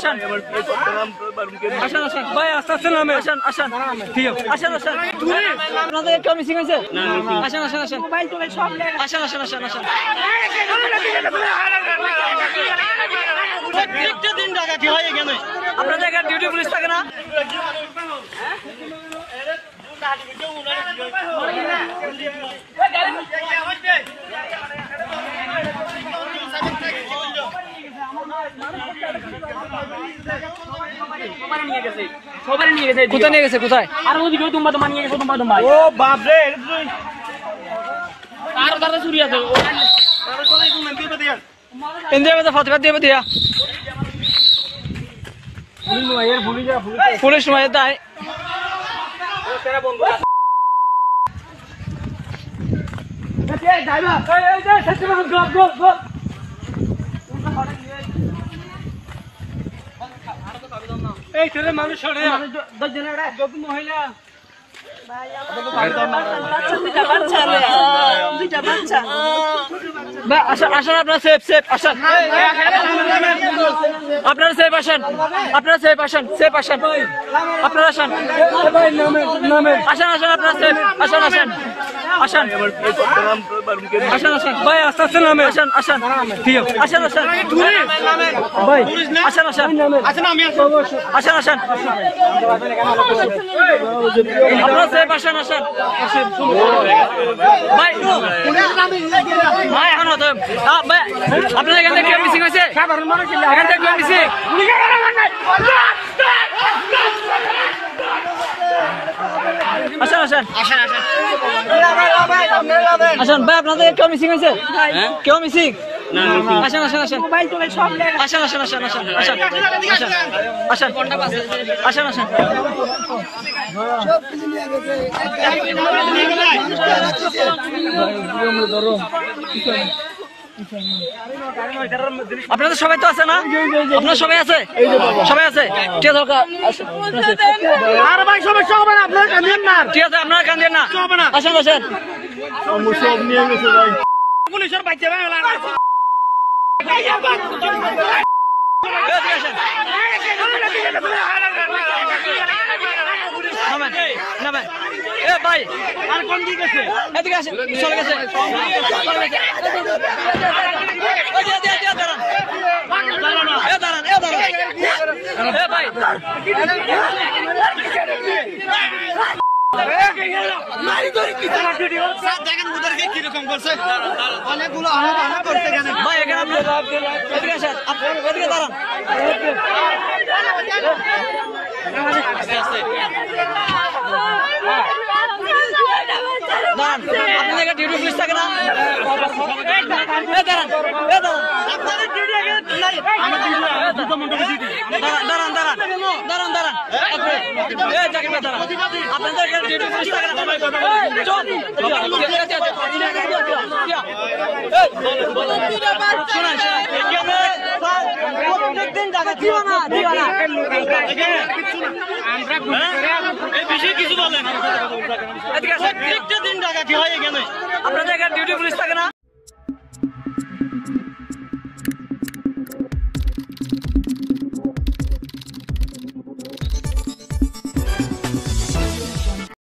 আসেন আসেন আসেন ভাই আস্তে আস্তে নামে আসেন আসেন ঠিক আছে আসেন আসেন আপনাদের একটা মিসিং হয়েছে আসেন আসেন আসেন মোবাইল টোবাইল সব আসেন আসেন আসেন আসেন একটা দিন ডাকাতি হয় এখানে আপনাদের এখানে ডিউটি পুলিশ থাকে না কোথায় নিয়ে গেছে কোথায় আর ওদিকে তোমরা তো মানিয়ে গেছো তোমরা ও বাপ রে আর দাদা চুরি আছে ইন্দিরা বাজার ফতেহাবাদ দিয়ে দিয়া পুলিশ নয় তাই এই ছেলে মানুষ মহিলা আসেন আপনার সেফ সেফ আসেন আপনারা সেফ আসেন আপনারা সেফ আসেন সেফ আসেন আপনারা আসেন আসেন আসেন আপনারা সেফ আসেন আসেন আসেন আসেন আসেন ভাই আস্তে আস্তে নামে আসেন আসেন ঠিক আছে আসেন আসেন ভাই আসেন আসেন আসেন আসেন আপনারা সেফ আসেন আসেন ভাই ভাই এখন হতো ভাই আপনাদের এখান থেকে মিসিং হয়েছে এখান থেকে মিসিং আসেন আসেন আসেন আসেন ভাই আপনাদের কেউ মিসিং হয়েছে কেউ মিসিং আসেন আসেন আসেন মোবাইল টোবাইল সব আসেন আসেন আসেন আসেন আসেন আসেন আসেন আসেন আসেন আপনাদের সবাই তো আছে না আপনার সবাই আছে সবাই আছে ঠিক আছে আর ভাই সমস্যা হবে না আপনারা কাঁদিয়েন না ঠিক আছে আপনারা কাঁদিয়েন না আসেন আসেন সব নিয়ে গেছে ভাই পুলিশের বাইতে ভাই ভাই আর কোন দিকে গেছে এদিকে আসেন চলে গেছে কিরকম করছে অনেকগুলো করছে ভাই এখানে এদিকে আসেন এদিকে দাঁড়ান আপনাদের ডিউটি পুলিশ থাকে না দাঁড়ান দাঁড়ান দাঁড়ান দাঁড়ান দাঁড়ান আপনাদের ডিউটি পুলিশ থাকে না প্রত্যেকদিন টাকা দিও না কিছু বলেন একটা দিন টাকা কি হয় এখানে আপনাদের ডিউটি পুলিশ থাকে না